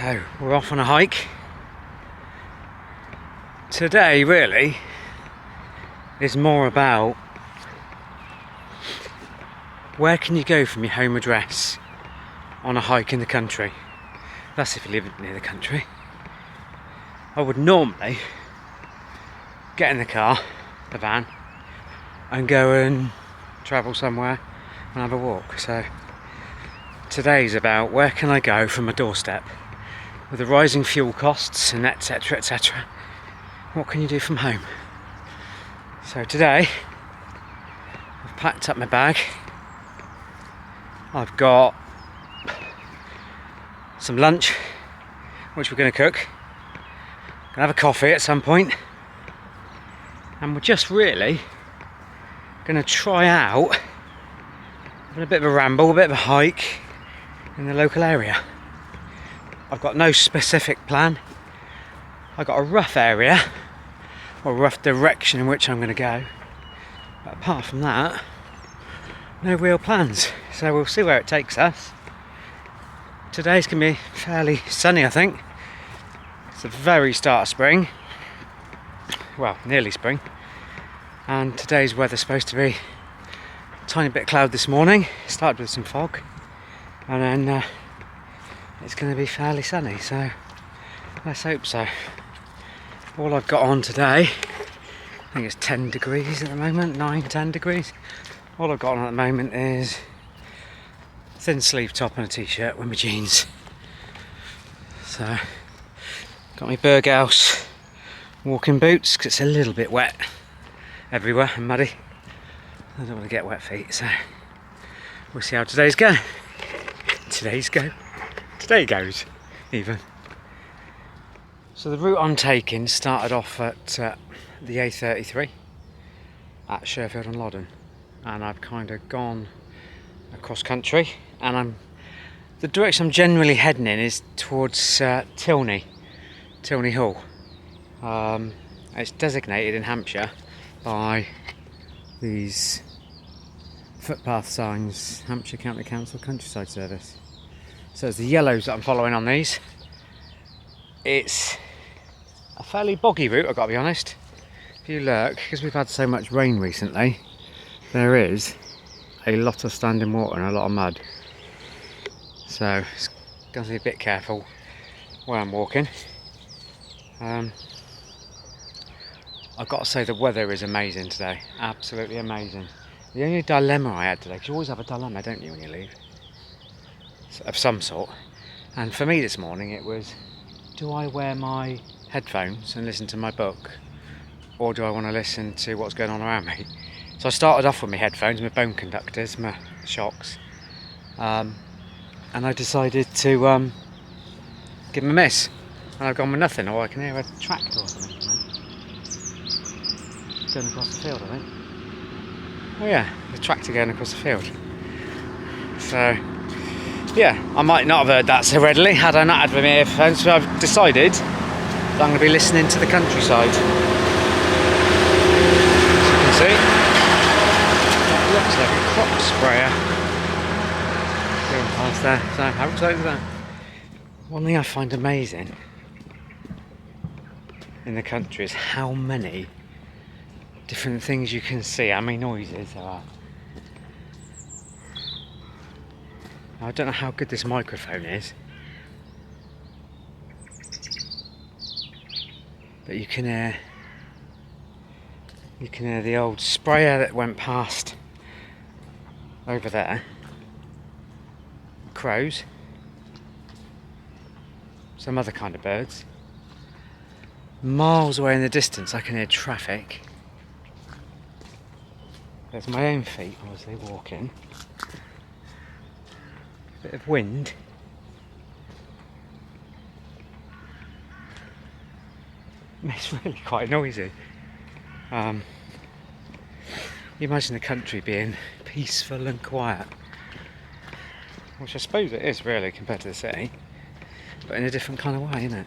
So we're off on a hike. Today really is more about where can you go from your home address on a hike in the country. That's if you live near the country. I would normally get in the car, the van, and go and travel somewhere and have a walk. So today's about where can I go from my doorstep with the rising fuel costs and etc, etc. What can you do from home? So today I've packed up my bag. I've got some lunch which we're going to cook. Gonna have a coffee at some point, and we're just really going to try out having a bit of a ramble, a bit of a hike in the local area. I've got no specific plan. I've got a rough area or rough direction in which I'm going to go, but apart from that, no real plans. So we'll see where it takes us. Today's going to be fairly sunny, I think. It's the very start of spring, well, nearly spring, and today's weather's supposed to be a tiny bit of cloud this morning. It started with some fog, and then it's going to be fairly sunny, so let's hope so. All I've got on today, I think it's 10 degrees at the moment, 9-10 degrees. All I've got on at the moment is thin sleeve top and a t-shirt with my jeans. So got my Berghaus walking boots because it's a little bit wet everywhere and muddy. I don't want to get wet feet, so we'll see how today's go. Today goes, even. So the route I'm taking started off at the A33 at Sherfield and Loddon, and I've kind of gone across country, and the direction I'm generally heading in is towards Tilney Hall. It's designated in Hampshire by these footpath signs, Hampshire County Council Countryside Service. So it's the yellows that I'm following on these. It's a fairly boggy route, I've got to be honest. If you look, because we've had so much rain recently, there is a lot of standing water and a lot of mud. So it's got to be a bit careful where I'm walking. I've got to say the weather is amazing today, absolutely amazing. The only dilemma I had today, because you always have a dilemma, don't you, when you leave, of some sort, and for me this morning it was, do I wear my headphones and listen to my book, or do I want to listen to what's going on around me? So I started off with my headphones, my bone conductors, my shocks, and I decided to give them a miss, and I've gone with nothing, or I can hear a tractor or something going across the field, I think. Oh yeah, the tractor going across the field. So yeah, I might not have heard that so readily had I not had my earphones, so I've decided that I'm going to be listening to the countryside. As you can see, that looks like a crop sprayer going past there, so how excited is that? One thing I find amazing in the country is how many different things you can see, how many noises there are. I don't know how good this microphone is, but you can hear the old sprayer that went past over there, crows, some other kind of birds. Miles away in the distance I can hear traffic. There's my own feet obviously walking. Bit of wind. It's really quite noisy. You imagine the country being peaceful and quiet, which I suppose it is really compared to the city, but in a different kind of way, isn't it?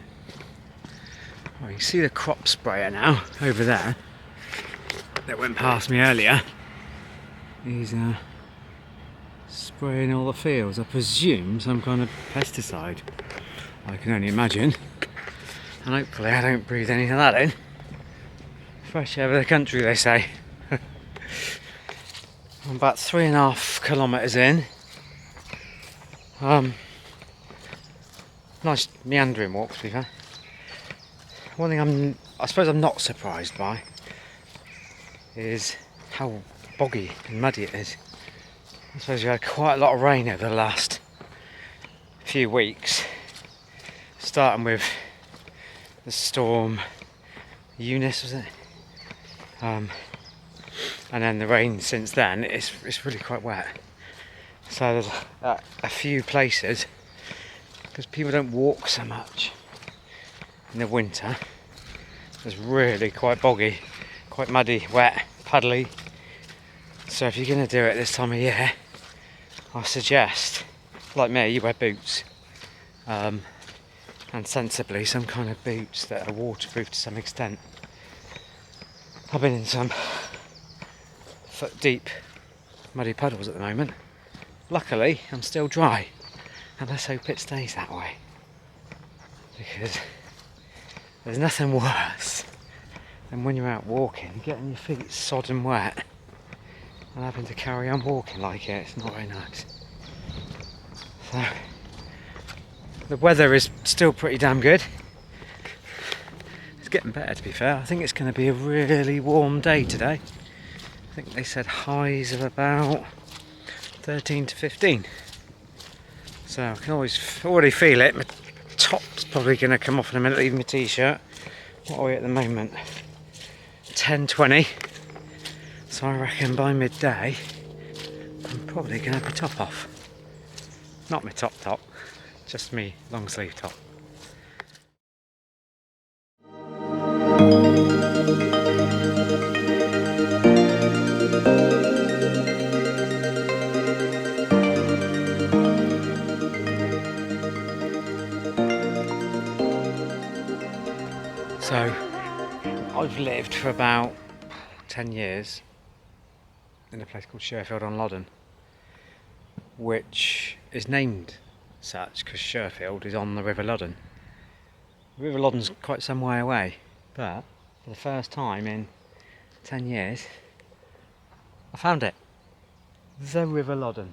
Well, you see the crop sprayer now over there that went past me earlier. He's spraying all the fields. I presume some kind of pesticide. I can only imagine. And hopefully I don't breathe any of that in. Fresh air of the country, they say. I'm about 3.5 kilometres in. Nice meandering walk, to be fair. One thing I suppose I'm not surprised by is how boggy and muddy it is. I suppose we had quite a lot of rain over the last few weeks, starting with the storm Eunice, was it? And then the rain since then. It's really quite wet. So there's a few places, because people don't walk so much in the winter. It's really quite boggy, quite muddy, wet, puddly. So if you're going to do it this time of year, I suggest, like me, you wear boots. And sensibly some kind of boots that are waterproof to some extent. I've been in some foot deep muddy puddles at the moment. Luckily I'm still dry, and let's hope it stays that way, because there's nothing worse than when you're out walking, getting your feet sodden wet and having to carry on walking like it. It's not very nice. So the weather is still pretty damn good. It's getting better, to be fair. I think it's going to be a really warm day today. I think they said highs of about 13 to 15. So I can already feel it. My top's probably going to come off in a minute, even my t-shirt. What are we at the moment? 10:20. So I reckon by midday I'm probably going to have my top off. Not my top, just me long sleeve top. So I've lived for about 10 years in a place called Sherfield on Loddon, which is named such because Sherfield is on the River Loddon. The River Loddon's quite some way away, but for the first time in 10 years I found it. The River Loddon.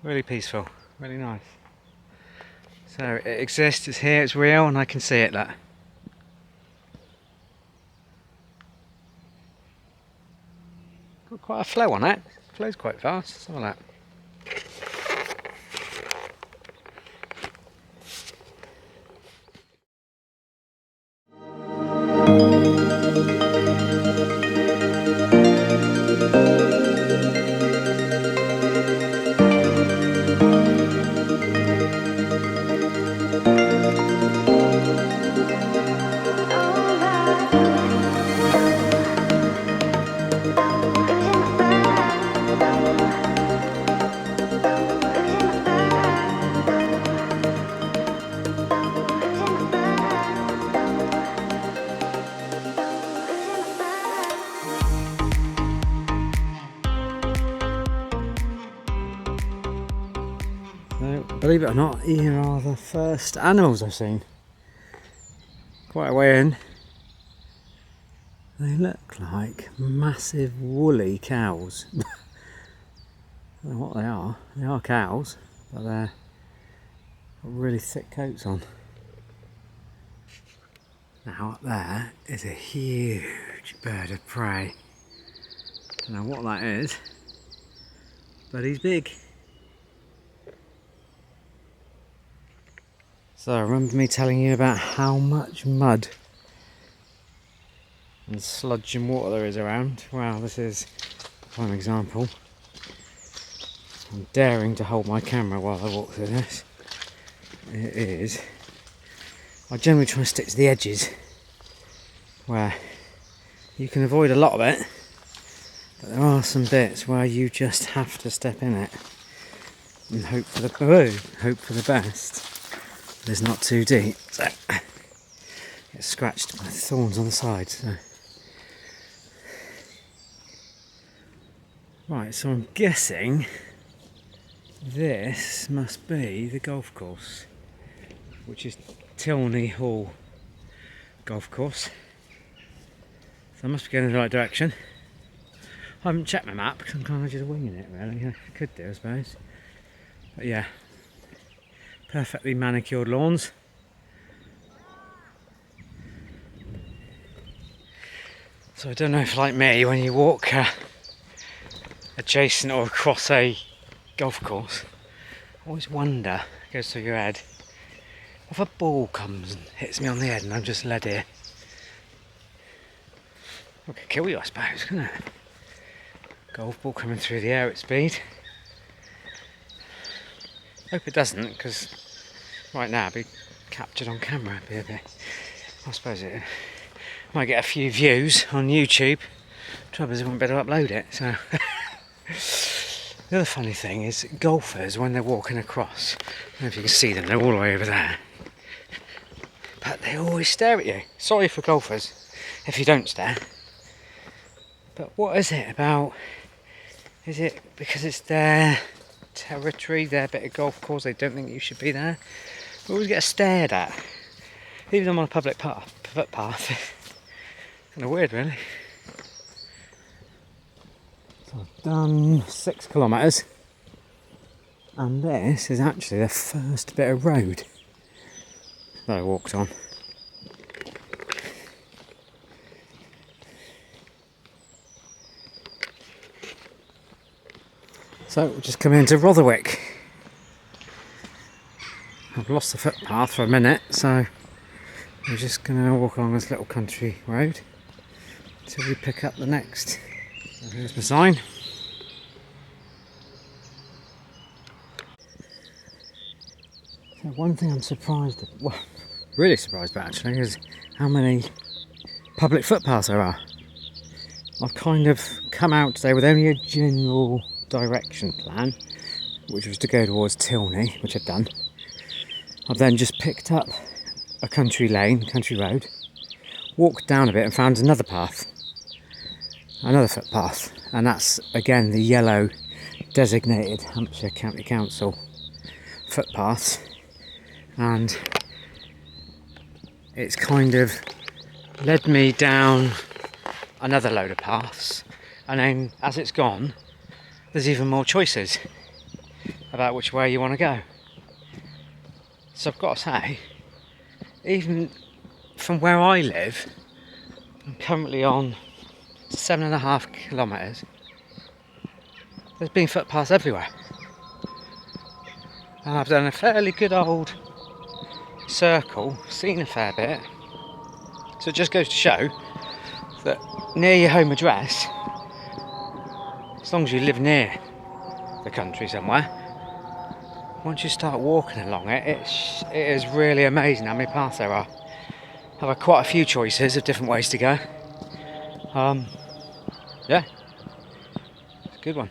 Really peaceful, really nice. So it exists, it's here, it's real, and I can see it. That got quite a flow on it. It flows quite fast. Some of that. So, believe it or not, here are the first animals I've seen. Quite a way in. They look like massive woolly cows. I don't know what they are. They are cows, but they're got really thick coats on. Now up there is a huge bird of prey. Don't know what that is, but he's big. So remember me telling you about how much mud and sludge and water there is around? Well, this is a prime example. I'm daring to hold my camera while I walk through this. It is. I generally try and stick to the edges where you can avoid a lot of it, but there are some bits where you just have to step in it and hope for the best. It's not too deep, so get scratched by thorns on the side. So Right, so I'm guessing this must be the golf course, which is Tilney Hall Golf Course. So I must be going in the right direction. I haven't checked my map because I'm kind of just winging it really. I could do, I suppose. But yeah, perfectly manicured lawns. So I don't know if, like me, when you walk adjacent or across a golf course, I always wonder, it goes through your head, if a ball comes and hits me on the head and I'm just led here. It could kill you, I suppose, couldn't it? Golf ball coming through the air at speed. Hope it doesn't, because right now it'd be captured on camera. It'd be a bit, I suppose it might get a few views on YouTube. Trouble is, I won't be able to upload it. So the other funny thing is, golfers, when they're walking across, I don't know if you can see them, they're all the way over there, but they always stare at you. Sorry for golfers if you don't stare. But what is it about? Is it because it's their territory, their bit of golf course, they don't think you should be there? We always get stared at, even on a public footpath. Kind of weird, really. So I've done 6 kilometres, and this is actually the first bit of road that I walked on. So we're just coming into Rotherwick. I've lost the footpath for a minute, so we're just going to walk along this little country road until we pick up the next. So here's my sign. So one thing I'm surprised, well, really surprised about actually, is how many public footpaths there are. I've kind of come out today with only a general direction plan, which was to go towards Tilney, which I've done. I've then just picked up a country road, walked down a bit and found another path, another footpath, and that's again the yellow designated Hampshire County Council footpaths, and it's kind of led me down another load of paths, and then as it's gone, there's even more choices about which way you want to go. So I've got to say, even from where I live, I'm currently on 7.5 kilometres. There's been footpaths everywhere, and I've done a fairly good old circle, seen a fair bit. So it just goes to show that near your home address, as long as you live near the country somewhere, once you start walking along it, it is really amazing how many paths there are. I've had quite a few choices of different ways to go. Yeah, it's a good one.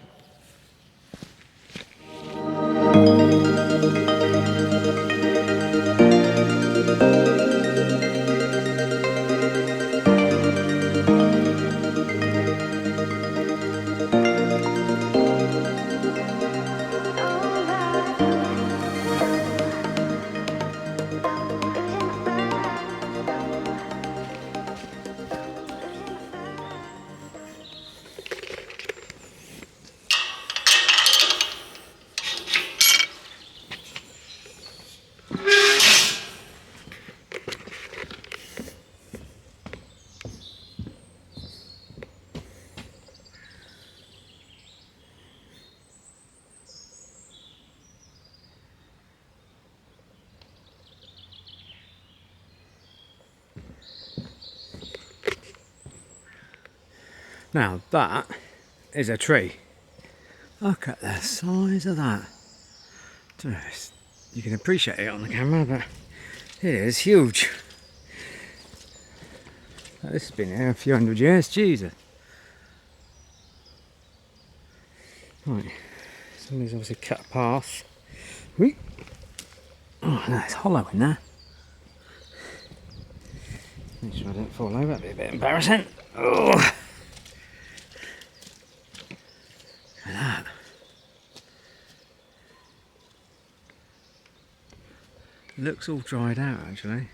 Now that is a tree. Look at the size of that. You can appreciate it on the camera, but it is huge. This has been here a few hundred years, Jesus. Right, somebody's obviously cut a path. Whee. Oh no, it's hollow in there. Make sure I don't fall over, that'd be a bit embarrassing. Oh. looks all dried out actually.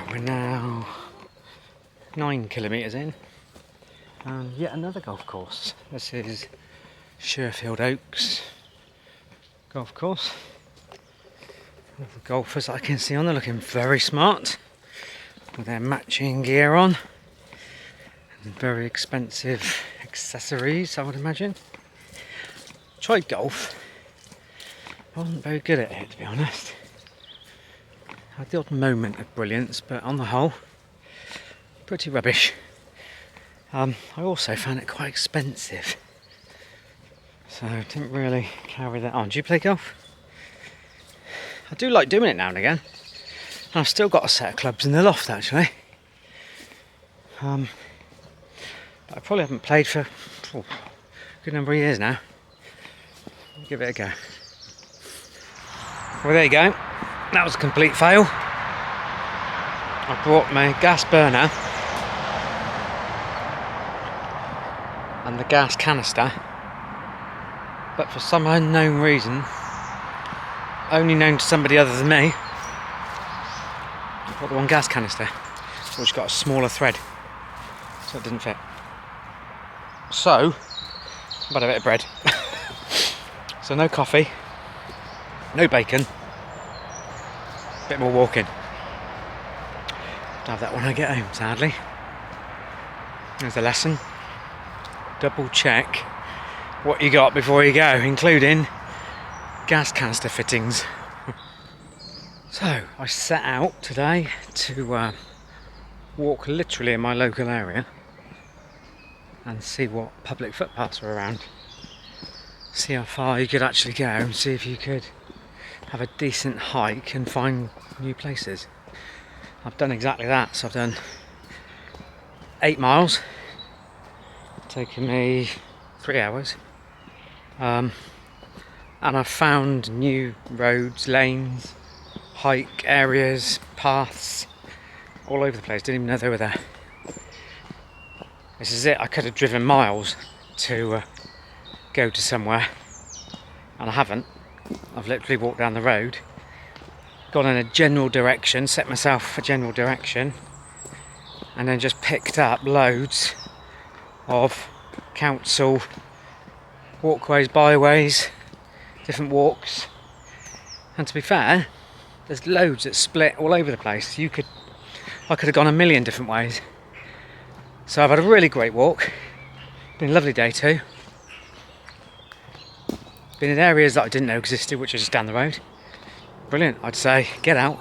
We're now 9 kilometres in, and yet another golf course. This is Sherfield Oaks golf course. All the golfers I can see on, they're looking very smart with their matching gear on and very expensive accessories, I would imagine. Tried golf, I wasn't very good at it, to be honest. I had the odd moment of brilliance, but on the whole, pretty rubbish. I also found it quite expensive, so I didn't really carry that on. Do you play golf? I do like doing it now and again. And I've still got a set of clubs in the loft actually. But I probably haven't played for a good number of years now. I'll give it a go. Well, there you go. That was a complete fail. I brought my gas burner and the gas canister, but for some unknown reason, only known to somebody other than me, I brought the one gas canister, which got a smaller thread, so it didn't fit. So, I've had a bit of bread. So no coffee, no bacon, a bit more walking. I'll have that when I get home, sadly. There's a lesson. Double check what you got before you go, including gas canister fittings. So, I set out today to walk literally in my local area and see what public footpaths are around. See how far you could actually go and see if you could have a decent hike and find new places. I've done exactly that, so I've done 8 miles, taken me 3 hours, and I've found new roads, lanes, hike areas, paths, all over the place. Didn't even know they were there. This is it. I could have driven miles to go to somewhere, and I haven't. I've literally walked down the road, gone in a general direction, set myself a general direction, and then just picked up loads of council walkways, byways, different walks. And to be fair, there's loads that split all over the place. I could have gone a million different ways. So I've had a really great walk. Been a lovely day too. Been in areas that I didn't know existed, which are just down the road. Brilliant. I'd say get out,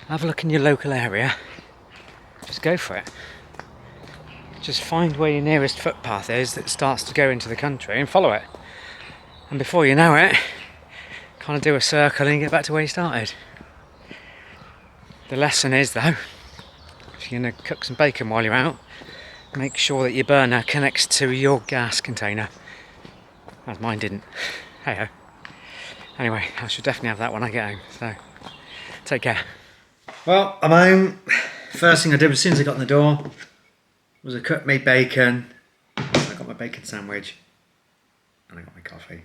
have a look in your local area, just go for it. Just find where your nearest footpath is that starts to go into the country and follow it. And before you know it, kind of do a circle and get back to where you started. The lesson is though, if you're going to cook some bacon while you're out, make sure that your burner connects to your gas container, as mine didn't. Hey ho. Anyway, I should definitely have that when I get home, so take care. Well, I'm home. First thing I did as soon as I got in the door was I cooked me bacon. I got my bacon sandwich and I got my coffee.